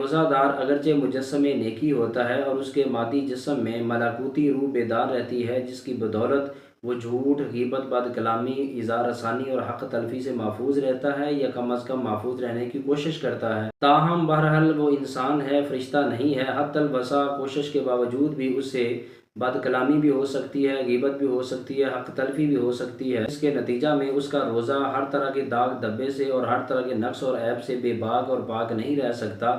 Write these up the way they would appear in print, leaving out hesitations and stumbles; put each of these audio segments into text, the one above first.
روزہ دار اگرچہ مجسم نیکی ہوتا ہے اور اس کے مادی جسم میں ملاکوتی روح بیدار رہتی ہے، جس کی بدولت وہ جھوٹ، غیبت، بد کلامی، اظہار ثانی اور حق تلفی سے محفوظ رہتا ہے یا کم از کم محفوظ رہنے کی کوشش کرتا ہے۔ تاہم بہرحال وہ انسان ہے، فرشتہ نہیں ہے۔ حتی البسا کوشش کے باوجود بھی اس سے بد کلامی بھی ہو سکتی ہے، غیبت بھی ہو سکتی ہے، حق تلفی بھی ہو سکتی ہے، اس کے نتیجہ میں اس کا روزہ ہر طرح کے داغ دھبے سے اور ہر طرح کے نقص اور عیب سے بے باک اور پاک نہیں رہ سکتا۔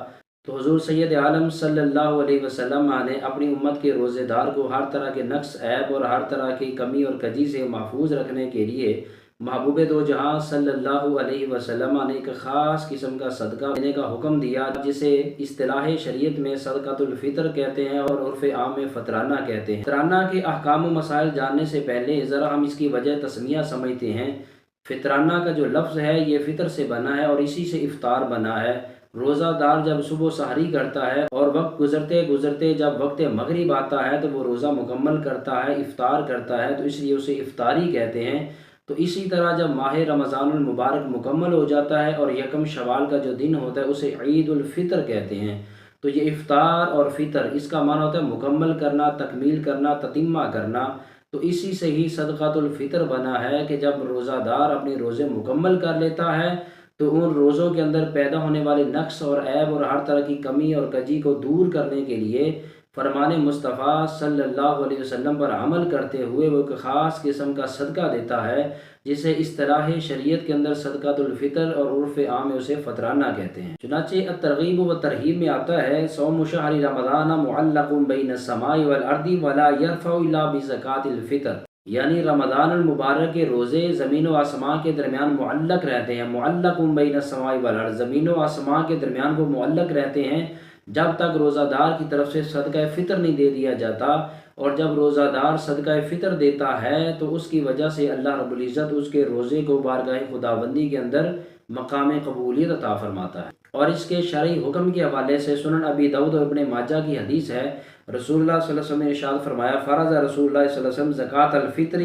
تو حضور سید عالم صلی اللہ علیہ وسلم نے اپنی امت کے روزے دار کو ہر طرح کے نقص، عیب اور ہر طرح کی کمی اور کجی سے محفوظ رکھنے کے لیے محبوب دو جہاں صلی اللہ علیہ وسلم نے ایک خاص قسم کا صدقہ دینے کا حکم دیا، جسے اصطلاح شریعت میں صدقۃ الفطر کہتے ہیں اور عرف عام میں فطرانہ کہتے ہیں۔ فطرانہ کے احکام و مسائل جاننے سے پہلے ذرا ہم اس کی وجہ تسمیہ سمجھتے ہیں۔ فطرانہ کا جو لفظ ہے یہ فطر سے بنا ہے اور اسی سے افطار بنا ہے۔ روزہ دار جب صبح سحری کرتا ہے اور وقت گزرتے گزرتے جب وقت مغرب آتا ہے تو وہ روزہ مکمل کرتا ہے، افطار کرتا ہے، تو اس لیے اسے افطاری کہتے ہیں۔ تو اسی طرح جب ماہ رمضان المبارک مکمل ہو جاتا ہے اور یکم شوال کا جو دن ہوتا ہے اسے عید الفطر کہتے ہیں۔ تو یہ افطار اور فطر اس کا معنی ہوتا ہے مکمل کرنا، تکمیل کرنا، تتمہ کرنا۔ تو اسی سے ہی صدقۃ الفطر بنا ہے کہ جب روزہ دار اپنے روزے مکمل کر لیتا ہے تو ان روزوں کے اندر پیدا ہونے والے نقص اور عیب اور ہر طرح کی کمی اور کجی کو دور کرنے کے لیے فرمان مصطفیٰ صلی اللہ علیہ وسلم پر عمل کرتے ہوئے وہ ایک خاص قسم کا صدقہ دیتا ہے، جسے اصطلاح شریعت کے اندر صدقۃ الفطر اور عرف عام میں اسے فطرانہ کہتے ہیں۔ چنانچہ الترغیب و ترہیب میں آتا ہے صوم شہر رمضان معلق بین السماء والارض ولا یرفع الا بزکوۃ الفطر، یعنی رمضان المبارک کے روزے زمین و آسمان کے درمیان معلق رہتے ہیں۔ معلق بین السماء والارض، زمین و آسمان کے درمیان وہ معلق رہتے ہیں جب تک روزہ دار کی طرف سے صدقہ فطر نہیں دے دیا جاتا، اور جب روزہ دار صدقہ فطر دیتا ہے تو اس کی وجہ سے اللہ رب العزت اس کے روزے کو بارگاہ خداوندی کے اندر مقام قبولیت عطا فرماتا ہے۔ اور اس کے شرعی حکم کے حوالے سے سنن ابی داؤد اور ابن ماجہ کی حدیث ہے، رسول اللہ صلی اللہ علیہ وسلم نے ارشاد فرمایا، فرض رسول اللہ صلی اللہ علیہ وسلم زکوٰۃ الفطر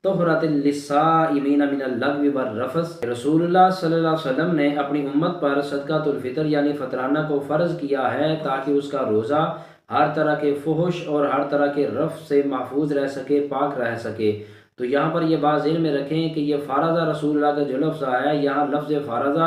طہرۃ للصائمین من اللغو والرفث۔ رسول اللہ صلی اللہ علیہ وسلم نے اپنی امت پر صدقۃ الفطر یعنی فطرانہ کو فرض کیا ہے تاکہ اس کا روزہ ہر طرح کے فحش اور ہر طرح کے رفث سے محفوظ رہ سکے، پاک رہ سکے۔ تو یہاں پر یہ بات ذہن میں رکھیں کہ یہ فرض رسول اللہ کا جو لفظ آیا ہے، یہاں لفظ فرض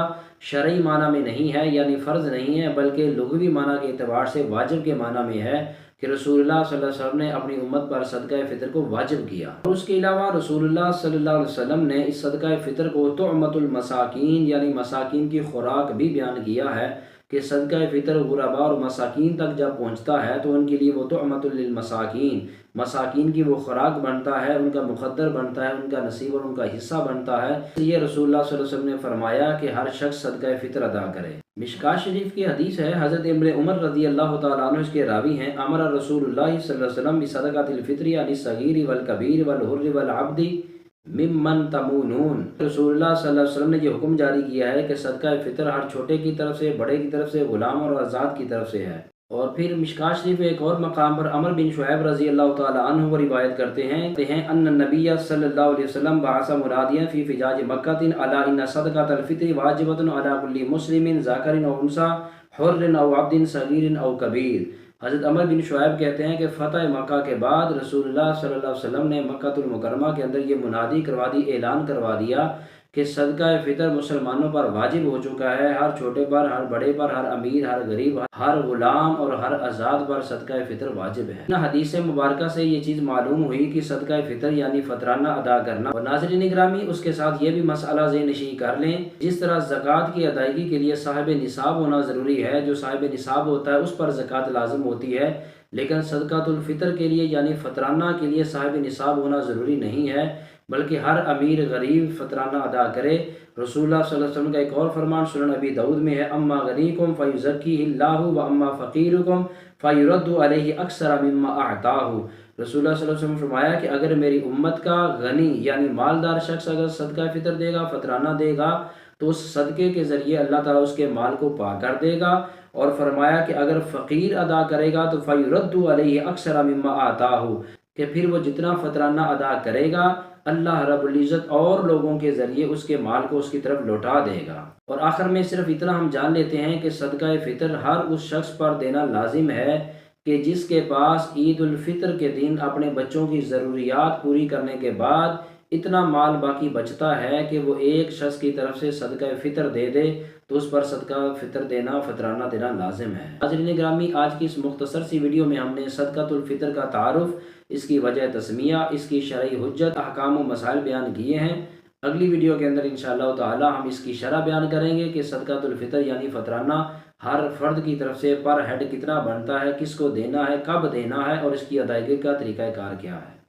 شرعی معنی میں نہیں ہے، یعنی فرض نہیں ہے، بلکہ لغوی معنی کے اعتبار سے واجب کے معنی میں ہے کہ رسول اللہ صلی اللہ علیہ وسلم نے اپنی امت پر صدقہ فطر کو واجب کیا۔ اور اس کے علاوہ رسول اللہ صلی اللہ علیہ وسلم نے اس صدقہ فطر کو طعمۃ المساکین یعنی مساکین کی خوراک بھی بیان کیا ہے کہ صدقہ فطر غرباء اور مساکین تک جب پہنچتا ہے تو ان کے لیے وہ طعمۃ للمساکین، مساکین کی وہ خوراک بنتا ہے، ان کا مقدر بنتا ہے، ان کا نصیب اور ان کا حصہ بنتا ہے۔ یہ رسول اللہ صلی اللہ علیہ وسلم نے فرمایا کہ ہر شخص صدقہ فطر ادا کرے۔ مشکوٰۃ شریف کی حدیث ہے، حضرت ابن عمر رضی اللہ تعالیٰ عنہ اس کے راوی ہیں، امر رسول اللہ صلی اللہ علیہ وسلم بصدقۃ الفطر علی الصغیر والکبیر والحر والعبد ممن تمونون۔ رسول اللہ صلی اللہ علیہ وسلم نے یہ حکم جاری کیا ہے کہ صدقہ فطر ہر چھوٹے کی طرف سے، بڑے کی طرف سے، غلام اور آزاد کی طرف سے ہے۔ اور پھر مشکوٰۃ شریف ایک اور مقام پر عمر بن شعیب رضی اللہ تعالیٰ عنہ وہ روایت کرتے ہیں ان النبی صلی اللہ علیہ وسلم بعث منادیا فی فجاج مکہ الا ان صدقۃ الفطر واجبۃ علی کل مسلم ذکر او انثی حر او عبد صغیر او کبیر۔ حضرت عمر بن شعیب کہتے ہیں کہ فتح مکہ کے بعد رسول اللہ صلی اللہ علیہ وسلم نے مکہ المکرمہ کے اندر یہ منادی کروا دی، اعلان کروا دیا کہ صدقہ فطر مسلمانوں پر واجب ہو چکا ہے، ہر چھوٹے پر، ہر بڑے پر، ہر امیر، ہر غریب، ہر غلام اور ہر آزاد پر صدقہ فطر واجب ہے۔ ان حدیث مبارکہ سے یہ چیز معلوم ہوئی کہ صدقہ فطر یعنی فطرانہ ادا کرنا۔ اور ناظرین گرامی، اس کے ساتھ یہ بھی مسئلہ ذہن نشین کر لیں، جس طرح زکوٰۃ کی ادائیگی کے لیے صاحب نصاب ہونا ضروری ہے، جو صاحب نصاب ہوتا ہے اس پر زکوٰۃ لازم ہوتی ہے، لیکن صدقۃ الفطر کے لیے یعنی فطرانہ کے لیے صاحب نصاب ہونا ضروری نہیں ہے، بلکہ ہر امیر غریب فطرانہ ادا کرے۔ رسول اللہ صلی اللہ علیہ وسلم کا ایک اور فرمان سنن ابی داؤد میں ہے، اما غنیکم فیزکیہ اللہ و اما فقیرکم فیرد علیہ اکثر مما اعطاہ۔ رسول اللہ صلی اللہ علیہ وسلم فرمایا کہ اگر میری امت کا غنی یعنی مالدار شخص اگر صدقہ فطر دے گا، فطرانہ دے گا، تو اس صدقے کے ذریعے اللہ تعالیٰ اس کے مال کو پاک کر دے گا۔ اور فرمایا کہ اگر فقیر ادا کرے گا تو فیرد علیہ اکثر مما اعطاہ، کہ پھر وہ جتنا فطرانہ ادا کرے گا اللہ رب العزت اور لوگوں کے ذریعے اس کے مال کو اس کی طرف لوٹا دے گا۔ اور آخر میں صرف اتنا ہم جان لیتے ہیں کہ صدقہ فطر ہر اس شخص پر دینا لازم ہے کہ جس کے پاس عید الفطر کے دن اپنے بچوں کی ضروریات پوری کرنے کے بعد اتنا مال باقی بچتا ہے کہ وہ ایک شخص کی طرف سے صدقہ فطر دے دے تو اس پر صدقہ فطر دینا، فطرانہ دینا لازم ہے۔ حاضرین گرامی، آج کی اس مختصر سی ویڈیو میں ہم نے صدقۃ الفطر کا تعارف، اس کی وجہ تسمیہ، اس کی شرعی حجت، احکام و مسائل بیان کیے ہیں۔ اگلی ویڈیو کے اندر انشاءاللہ تعالی ہم اس کی شرح بیان کریں گے کہ صدقۃ الفطر یعنی فطرانہ ہر فرد کی طرف سے پر ہیڈ کتنا بنتا ہے، کس کو دینا ہے، کب دینا ہے اور اس کی ادائیگی کا طریقہ کار کیا ہے۔